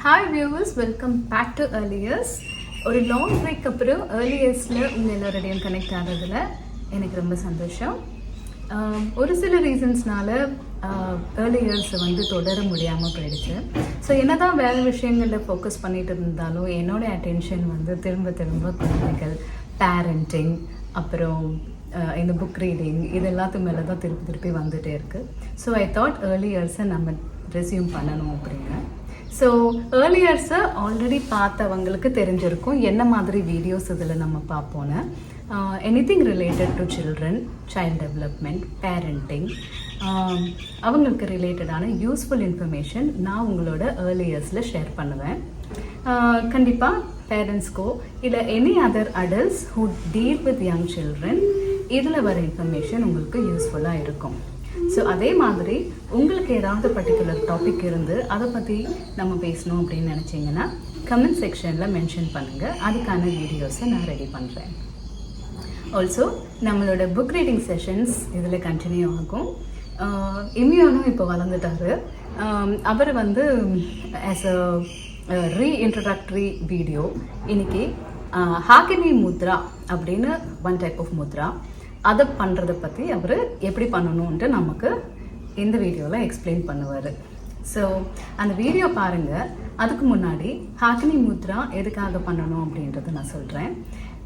Hi viewers, welcome back to early years. ஒரு long break அப்புறம் early இயர்ஸில் உங்கள் எல்லோருடையும் கனெக்ட் ஆகிறதுல எனக்கு ரொம்ப சந்தோஷம். ஒரு சில ரீசன்ஸ்னால ஏர்லி இயர்ஸை தொடர முடியாமல் போயிடுச்சு. ஸோ என்ன தான் வேறு விஷயங்களில் ஃபோக்கஸ் பண்ணிட்டு இருந்தாலும் என்னோடய அட்டென்ஷன் திரும்ப திரும்ப குழந்தைகள், பேரண்டிங், அப்புறம் இந்த புக் ரீடிங் இது எல்லாத்துக்கு மேலே தான் திருப்பி வந்துகிட்டே இருக்குது. ஸோ ஐ தாட் ஏர்லி இயர்ஸை நம்ம ரெஸ்யூம் பண்ணணும் அப்படின்னு. ஸோ ஏர்லி இயர்ஸை ஆல்ரெடி பார்த்தவங்களுக்கு தெரிஞ்சிருக்கும் என்ன மாதிரி வீடியோஸ் இதில் நம்ம பார்ப்போன்னு. Anything related to children, child development, parenting, அவங்களுக்கு ரிலேட்டடான யூஸ்ஃபுல் இன்ஃபர்மேஷன் நான் உங்களோட ஏர்லி இயர்ஸில் ஷேர் பண்ணுவேன். கண்டிப்பாக பேரண்ட்ஸ்க்கோ இல்லை any other adults who deal with young children இதில் வர இன்ஃபர்மேஷன் உங்களுக்கு யூஸ்ஃபுல்லாக இருக்கும். ஸோ அதே மாதிரி உங்களுக்கு ஏதாவது பர்டிகுலர் டாபிக் இருந்து அதை பற்றி நம்ம பேசணும் அப்படின்னு நினச்சிங்கன்னா கமெண்ட் செக்ஷனில் மென்ஷன் பண்ணுங்கள். அதுக்கான வீடியோஸை நான் ரெடி பண்ணுறேன். ஆல்சோ நம்மளோட புக் ரீடிங் செஷன்ஸ் இதில் கண்டினியூ ஆகும். இமியானும் இப்போ வளர்ந்துட்டார். அவர் ஆஸ் அ ரீஇன்ட்ரடக்டரி வீடியோ இன்னைக்கு ஹாக்கினி முத்ரா அப்படின்னு ஒன் டைப் ஆஃப் முத்ரா அதை பண்ணுறதை பற்றி அவர் எப்படி பண்ணணுன்ட்டு நமக்கு இந்த வீடியோவில் எக்ஸ்பிளைன் பண்ணுவார். ஸோ அந்த வீடியோ பாருங்கள். அதுக்கு முன்னாடி ஹாக்கினி முத்ரா எதுக்காக பண்ணணும் அப்படின்றத நான் சொல்கிறேன்.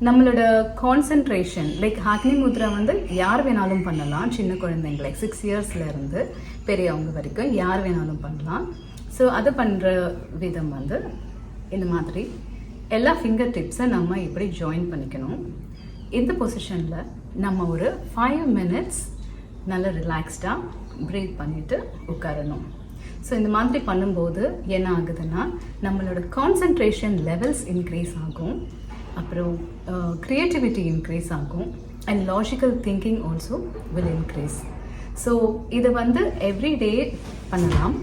நம்மளோட கான்சன்ட்ரேஷன் ஹாக்கினி முத்ரா யார் வேணாலும் பண்ணலாம். சின்ன குழந்தைங்க 6 இயர்ஸ்லேருந்து பெரியவங்க வரைக்கும் யார் வேணாலும் பண்ணலாம். ஸோ அதை பண்ணுற விதம் இந்த மாதிரி எல்லா ஃபிங்கர் டிப்ஸை நம்ம இப்படி ஜாயின் பண்ணிக்கணும். இந்த பொசிஷனில் நம்ம ஒரு 5 minutes நல்லா ரிலாக்ஸ்டாக ப்ரீத் பண்ணிவிட்டு உட்காரணும். ஸோ இந்த மாதிரி பண்ணும்போது என்ன ஆகுதுன்னா நம்மளோட கான்சன்ட்ரேஷன் லெவல்ஸ் இன்க்ரீஸ் ஆகும், அப்புறம் க்ரியேட்டிவிட்டி இன்க்ரீஸ் ஆகும், and logical thinking also will increase. So இதை எவ்ரி டே பண்ணலாம்.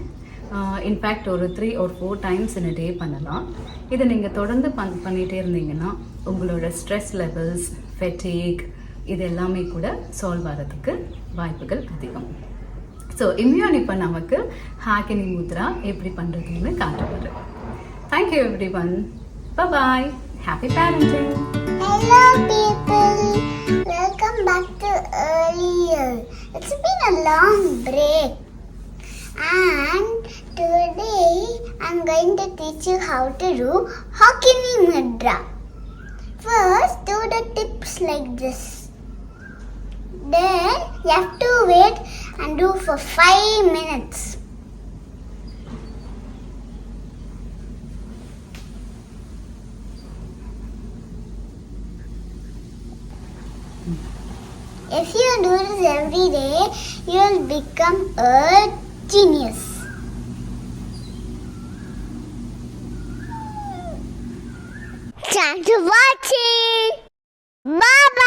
இன்ஃபேக்ட் ஒரு 3 or 4 times in a day பண்ணலாம். இதை நீங்கள் தொடர்ந்து பண்ணிகிட்டே இருந்தீங்கன்னா உங்களோட ஸ்ட்ரெஸ் லெவல்ஸ், ஃபெட்டிக் இது எல்லாமே கூட சால்வ் ஆகிறதுக்கு வாய்ப்புகள் அதிகம். ஸோ இம்யூன் இப்போ நமக்கு ஹாக்கினி முத்ரா எப்படி பண்ணுறதுன்னு காட்டுவார். Thank you everyone. Bye. Happy parenting. Hello people, welcome back to earlier. It's been a long break and today I'm going to teach you how to do Hakini Mudra. First do the tips like this. Then you have to wait and do for 5 minutes. If you do this every day, you will become a genius. Thanks for watching. Bye.